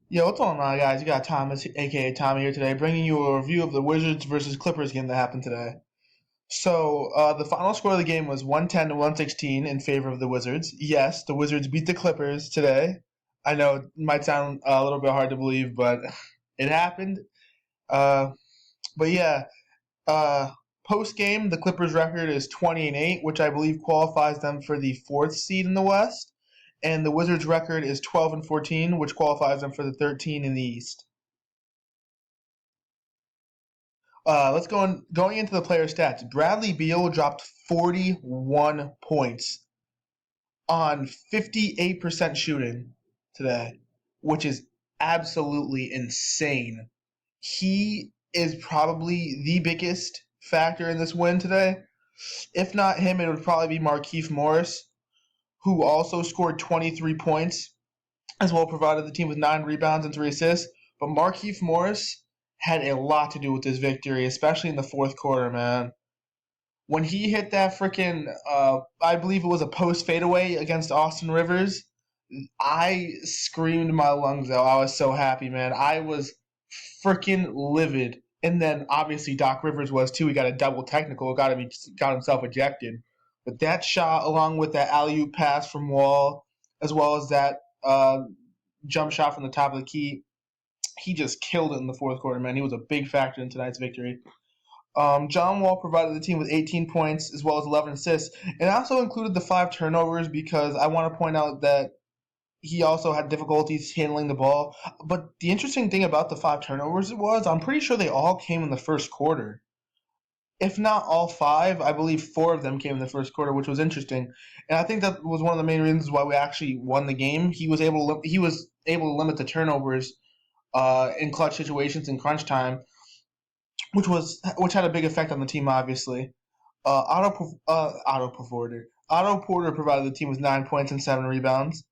Yo, what's going on, guys? You got Thomas, aka Tommy, here today, bringing you a review of the Wizards versus Clippers game that happened today. The final score of the game was 110 to 116 in favor of the Wizards. Yes, the Wizards beat the Clippers today. I know it might sound a little bit hard to believe, but it happened. Uh, but yeah, uh, Post game, the Clippers' record is 20-8, which I believe qualifies them for the fourth seed in the West, and the Wizards' record is 12-14, which qualifies them for the 13 in the East. Let's go on. Going into the player stats, Bradley Beal dropped 41 points on 58% shooting today, which is absolutely insane. He is probably the biggest factor in this win today. If not him, it would probably be Markieff Morris, who also scored 23 points, as well provided the team with 9 rebounds and 3 assists. But Markieff Morris had a lot to do with this victory, especially in the fourth quarter, man. When he hit that freaking, I believe it was a post fadeaway against Austin Rivers, I screamed my lungs out. I was so happy, man. I was freaking livid. And then obviously Doc Rivers was too. He got a double technical, got himself ejected. But that shot, along with that alley oop pass from Wall, as well as that jump shot from the top of the key, he just killed it in the fourth quarter, man. He was a big factor in tonight's victory. John Wall provided the team with 18 points as well as 11 assists, and I also included the 5 turnovers because I want to point out that he also had difficulties handling the ball. But the interesting thing about the 5 turnovers was I'm pretty sure they all came in the first quarter. If not all 5, I believe 4 of them came in the first quarter, which was interesting. And I think that was one of the main reasons why we actually won the game. He was able to limit the turnovers in clutch situations in crunch time, which had a big effect on the team, obviously. Otto Porter provided the team with 9 points and 7 rebounds,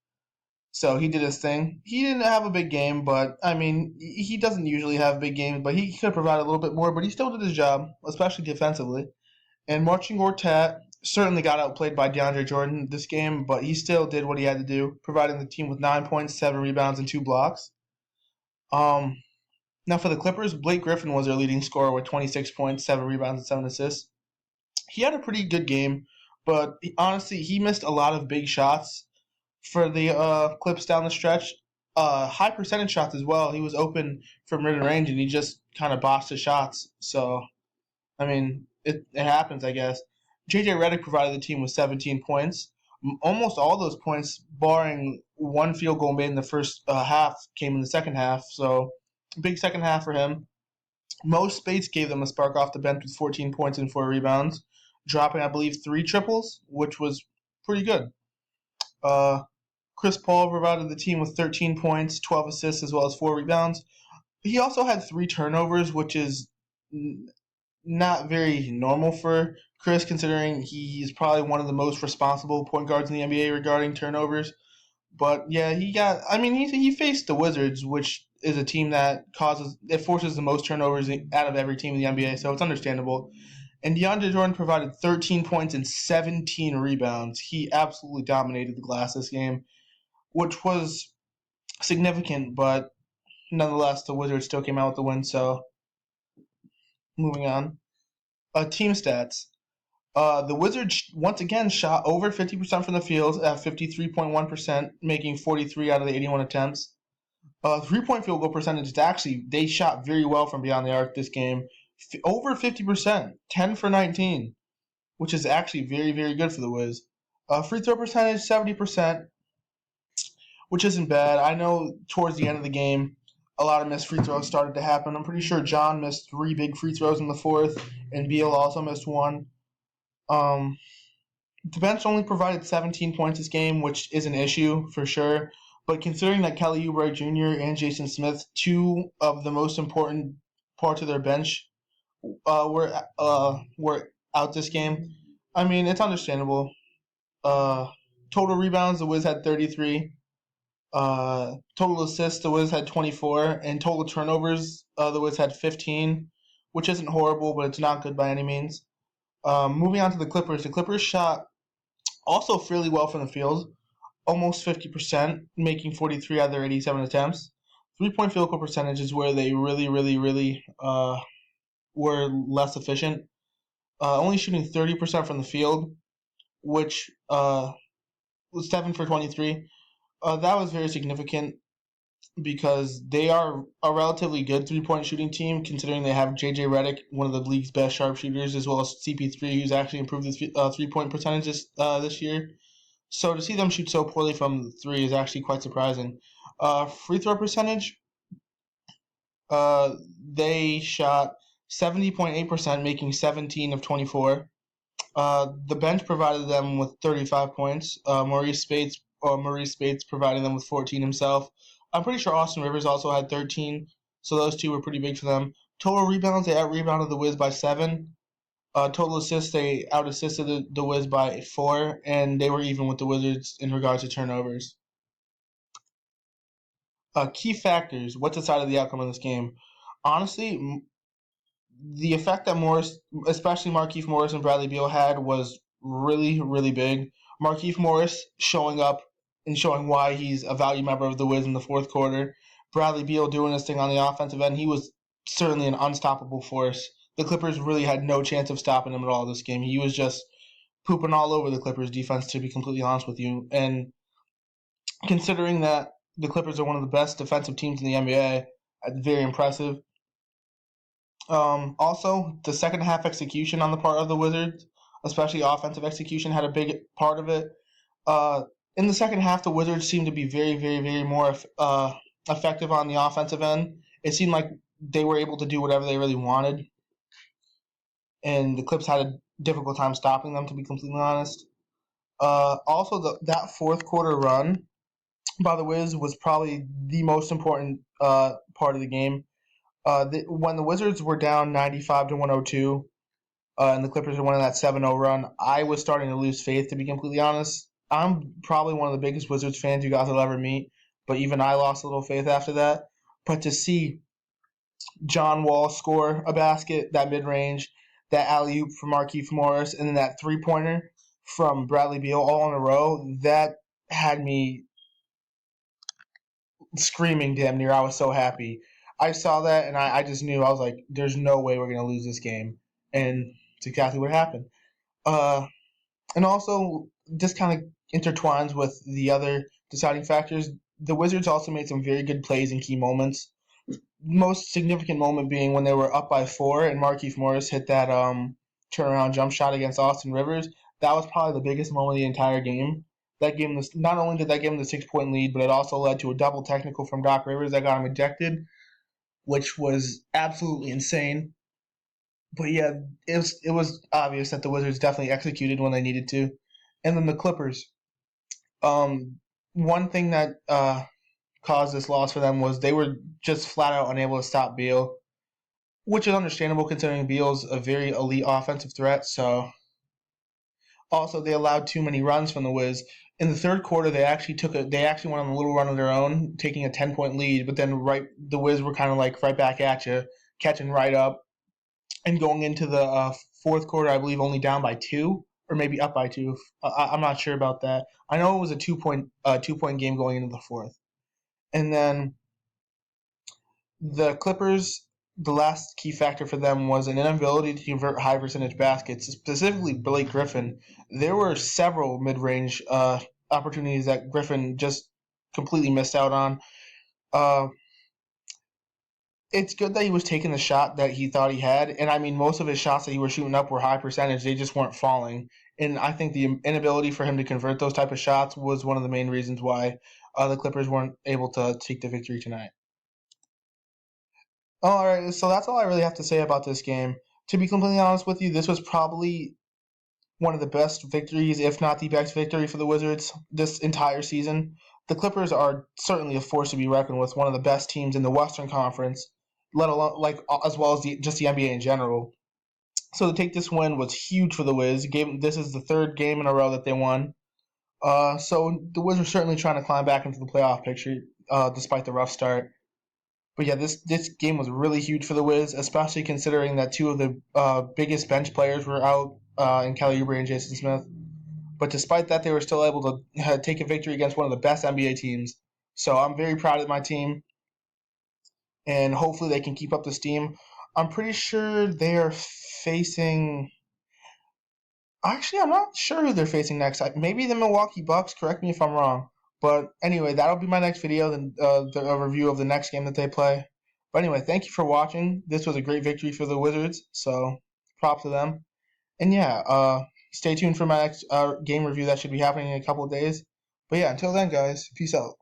so he did his thing. He didn't have a big game, but I mean, he doesn't usually have big games, but he could provide a little bit more. But he still did his job, especially defensively. And Marcin Gortat certainly got outplayed by DeAndre Jordan this game, but he still did what he had to do, providing the team with 9 points, 7 rebounds, and 2 blocks. Um, Now for the Clippers, Blake Griffin was their leading scorer with 26 points, 7 rebounds, and 7 assists. He had a pretty good game, but honestly, he missed a lot of big shots for the Clips down the stretch. High percentage shots as well. He was open from mid range and he just kind of bossed his shots. So, I mean, it happens, I guess. JJ Redick provided the team with 17 points. Almost all those points, barring one field goal made in the first half, came in the second half. So, big second half for him. Mo Spates gave them a spark off the bench with 14 points and 4 rebounds, dropping, I believe, 3 triples, which was pretty good. Uh, Chris Paul provided the team with 13 points, 12 assists, as well as 4 rebounds. He also had 3 turnovers, which is not very normal for Chris, considering he's probably one of the most responsible point guards in the NBA regarding turnovers. But yeah, I mean, he faced the Wizards, which is a team that forces the most turnovers out of every team in the NBA, so it's understandable. And DeAndre Jordan provided 13 points and 17 rebounds. He absolutely dominated the glass this game, which was significant, but nonetheless, the Wizards still came out with the win. So moving on, team stats. The Wizards once again shot over 50% from the field at 53.1%, making 43 out of the 81 attempts. 3-point field goal percentage is actually, they shot very well from beyond the arc this game. Over 50%, 10 for 19, which is actually very, very good for the Wiz. Free throw percentage, 70%, which isn't bad. I know towards the end of the game, a lot of missed free throws started to happen. I'm pretty sure John missed 3 big free throws in the fourth, and Beal also missed 1. Um, the bench only provided 17 points this game, which is an issue for sure. But considering that Kelly Oubre Jr. and Jason Smith, 2 of the most important parts of their bench, were out this game, I mean, it's understandable. Uh, Total rebounds, the Wiz had 33. Total assists, the Wiz had 24, and total turnovers, the Wiz had 15, which isn't horrible, but it's not good by any means. Moving on to the Clippers shot also fairly well from the field, almost 50%, making 43 out of their 87 attempts. 3-point field goal percentage is where they really, really, really were less efficient. Only shooting 30% from the field, which was 7 for 23. That was very significant because they are a relatively good 3-point shooting team, considering they have JJ Redick, one of the league's best sharpshooters, as well as CP3, who's actually improved his 3-point percentages this year. So to see them shoot so poorly from three is actually quite surprising. Free throw percentage, uh, they shot 70.8%, making 17 of 24. The bench provided them with 35 points. Maurice Spates providing them with 14 himself. I'm pretty sure Austin Rivers also had 13, so those two were pretty big for them. Total rebounds, they out-rebounded the Wiz by 7. Total assists, they out-assisted the Wiz by 4, and they were even with the Wizards in regards to turnovers. Key factors, what decided the outcome of this game? Honestly, the effect that Morris, especially Markieff Morris and Bradley Beal had, was really, really big. Markieff Morris showing up and showing why he's a value member of the Wiz in the fourth quarter. Bradley Beal doing his thing on the offensive end. He was certainly an unstoppable force. The Clippers really had no chance of stopping him at all this game. He was just pooping all over the Clippers defense, to be completely honest with you. And considering that the Clippers are one of the best defensive teams in the NBA, very impressive. Also, the second half execution on the part of the Wizards, especially offensive execution, had a big part of it. In the second half, the Wizards seemed to be very, very, very more effective on the offensive end. It seemed like they were able to do whatever they really wanted, and the Clips had a difficult time stopping them, to be completely honest. Also, that fourth quarter run by the Wiz was probably the most important part of the game. When the Wizards were down 95 to 102, and the Clippers were winning that 7-0 run, I was starting to lose faith, to be completely honest. I'm probably one of the biggest Wizards fans you guys will ever meet, but even I lost a little faith after that. But to see John Wall score a basket, that mid range, that alley oop from Markieff Morris, and then that 3-pointer from Bradley Beal all in a row, that had me screaming damn near. I was so happy. I saw that and I just knew. I was like, there's no way we're going to lose this game. And it's exactly what happened. Uh, and also, just kind of intertwines with the other deciding factors. The Wizards also made some very good plays in key moments. Most significant moment being when they were up by 4 and Markieff Morris hit that turnaround jump shot against Austin Rivers. That was probably the biggest moment of the entire game. That gave him this, not only did that give him the 6-point lead, but it also led to a double technical from Doc Rivers that got him ejected, which was absolutely insane. But yeah, it was obvious that the Wizards definitely executed when they needed to. And then the Clippers. Um, One thing that caused this loss for them was they were just flat out unable to stop Beal, which is understandable considering Beal's a very elite offensive threat. So also they allowed too many runs from the Wiz. In the third quarter, they actually went on a little run of their own, taking a 10-point lead. But then the Wiz were kind of like right back at you, catching right up, and going into the fourth quarter, I believe only down by 2 or maybe up by 2. I'm not sure about that. I know it was a 2-point game going into the fourth, and then the Clippers, the last key factor for them was an inability to convert high percentage baskets, specifically Blake Griffin. There were several mid range opportunities that Griffin just completely missed out on. Uh, it's good that he was taking the shot that he thought he had. And I mean, most of his shots that he was shooting up were high percentage. They just weren't falling. And I think the inability for him to convert those type of shots was one of the main reasons why the Clippers weren't able to take the victory tonight. All right, so that's all I really have to say about this game. To be completely honest with you, this was probably one of the best victories, if not the best victory for the Wizards this entire season. The Clippers are certainly a force to be reckoned with, one of the best teams in the Western Conference, let alone as well as just the NBA in general. So to take this win was huge for the Wiz. This is the third game in a row that they won. So the Wiz are certainly trying to climb back into the playoff picture, despite the rough start. But yeah, this game was really huge for the Wiz, especially considering that two of the biggest bench players were out in Kelly Oubre and Jason Smith. But despite that, they were still able to take a victory against one of the best NBA teams. So I'm very proud of my team. and hopefully they can keep up the steam. I'm pretty sure they are facing. Actually, I'm not sure who they're facing next. Maybe the Milwaukee Bucks. Correct me if I'm wrong. But anyway, that'll be my next video, the review of the next game that they play. But anyway, thank you for watching. This was a great victory for the Wizards, so props to them. And yeah, stay tuned for my next game review that should be happening in a couple of days. But yeah, until then, guys, peace out.